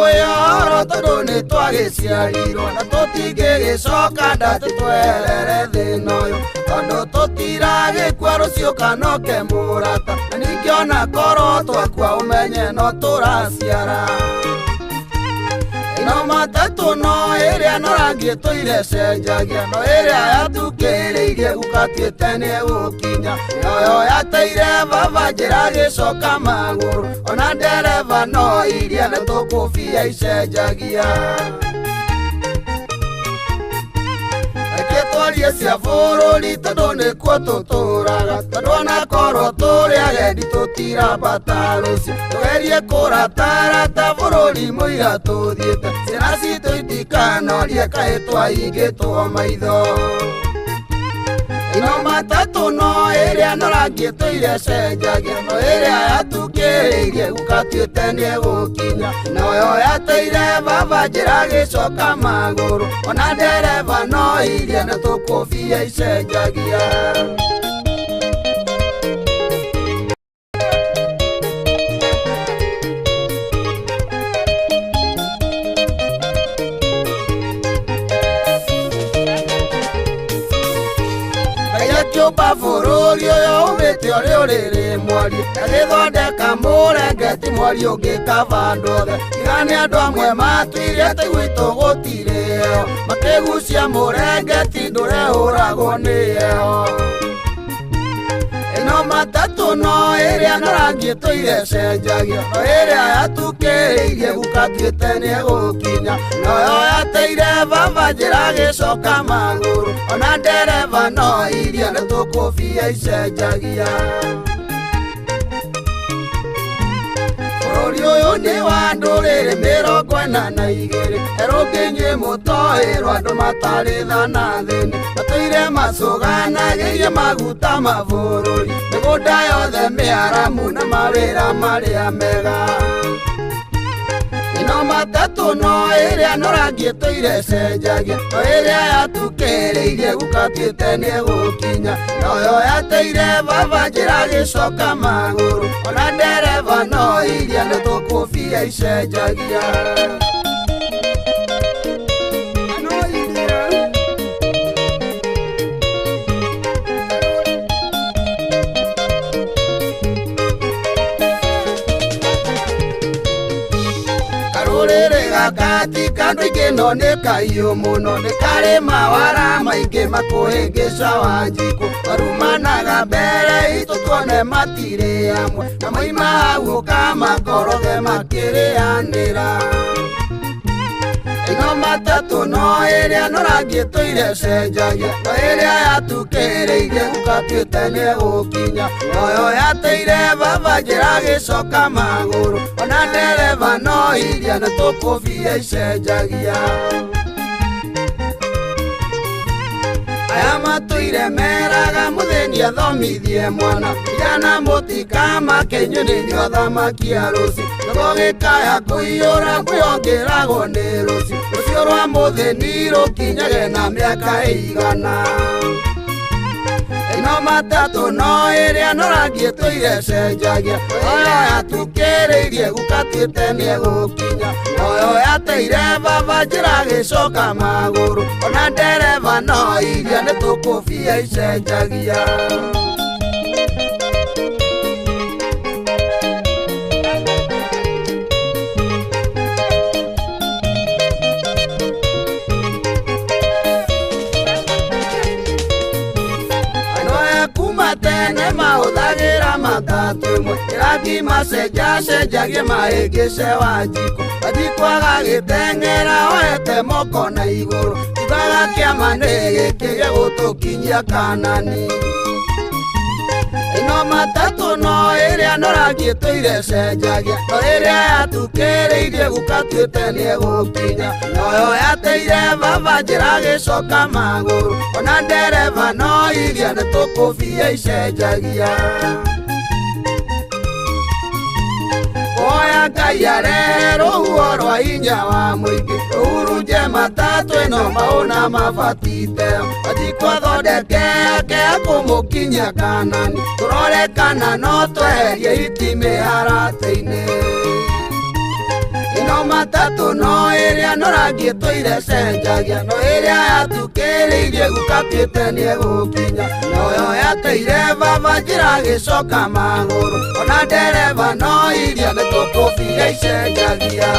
kwĩyora tondũ nĩ twagĩciarirwo na tũtingĩgĩcoka ndatũtwerere thĩna ũyũ tondũ tũtiragĩkua rũciũ kanoke mũrata na ningĩ ona korwo twakua ũmenye no tũraciara no matatũ no ĩrĩa no rangi tũirecenjagia no ĩrĩa yatukĩrĩirie gũkatuĩte nĩ gũkinya noyo yateire baba njĩra gĩcoka magũrũ ona ndereba no iria nĩ tũkũbia icenjagia twarie cia bũrũri tondũ nĩkuo tũtũraga tondũ ona korwo tũrĩ agendi tũtirambata rũciũ tũgerie kũratarata bũrũri mũira tũthiĩte ciana citũ itikanorie kaĩ twaingĩtwo maitho no matatũ no ĩrĩa no rangi tũirecenjagia no ĩrĩa yatukĩrĩirie gũkatuĩte nĩ gũkinya noyo yateire baba njĩra gĩcoka magũrũ ona ndereba no iria nĩ tũkũbia icenjagia Kĩũmba bũrũri ũyũ umĩte ũrĩ ũrĩrĩ mwari agĩthondeka mũrengeti mwari ũngĩ kabandũ othe tiga nĩ andũ amwe matuire atĩ gwitũ gũtirĩo makĩgucia mũrengeti ndũrehũragwo nĩyo no matatũ no ĩrĩa no rangi tũirecenjagia no ĩrĩa yatukĩrĩirie gũkatuĩte nĩ gũkinya noyo yateire baba njĩra gĩcoka magũrũ ona ndereba no iria nĩ tũkũbia icenjagia bũrũri ũyũ nĩ wa ndũrĩrĩ 42 erũngĩnyuĩ mũtoĩrwo andũ matarĩ thana thĩinĩ matũire macũganagĩrie maguta mabũrũri mĩgũnda yothe mĩaramu na mawĩra marĩa mega no matatũ no ĩrĩa no rangi tũirecenjagia no ĩrĩa yatukĩrĩirie gũkatuĩte nĩ gũkinya noyo yateire baba njĩra gĩcoka magũrũ ona ndereba no iria nĩ tũkũbia icenjagia katika andũ aingĩ no nĩ kahiũ mũno nĩ karĩ mawara maingĩ makũhĩngĩca Wanjikũ marumanaga mbere itũ tuone matirĩ amwe na moima hau ũkamakorothe makĩrĩanĩra no matatũ no ĩrĩa no rangi tũirecenjagia no ĩrĩa yatukĩrĩirie gũkatuĩte nĩ gũkinya noyo yateire baba njĩra gĩcoka magũrũ ona ndereba no iria nĩ tũkũbia icenjagia aya matũire meraga mũthĩni athomithie mwana yana mũtikamake inyuĩ nĩ inyuĩ athamaki a rũciũ nĩguo gĩkaya kũiyũra kwĩongeragwo nĩ rũciũ rũciũ rwa mũthĩni rũkinyage na mĩaka 100 no matatũ no ĩrĩa no rangi tũirecenjagia noyo yatukĩrĩirie gũkatuĩte nĩ gũkinya noyo yateire baba njĩra gĩcoka magũrũ ona ndereba no iria nĩ tũkũbia icenjagia tene mahũthagĩra matatũ ĩmwe rangi macenjacenjagie mahĩngĩce Wanjikũ Wanjikũ agagĩteng'era oete moko na igũrũ tugaga kĩama nĩ gĩkĩ gĩgũtũkinyia Kanani no matatũ no ĩrĩa no rangi tũirecenjagia no ĩrĩa yatukĩrĩirie gũkatuĩte nĩ gũkinya noyo yateire baba njĩra gĩcoka magũrũ ona ndereba no iria nĩ tũkũbia icenjagia oya Ngai arehe rũhuho rwa hinya wa mũingĩ rũhurunje matatũ ĩno maũna mabatite Wanjikũ athondeke yake akũmũkinyia Kanani tũrore kana no tweherie hiti mĩharatĩ-inĩ no matatũ no ĩrĩa no rangi tũirecenjagia no ĩrĩa yatukĩrĩirie gũkatuĩte nĩegũkinya noyo yateire baba njĩra gĩcoka magũrũ ona ndereba no iria nĩtũkũbiga icenjagia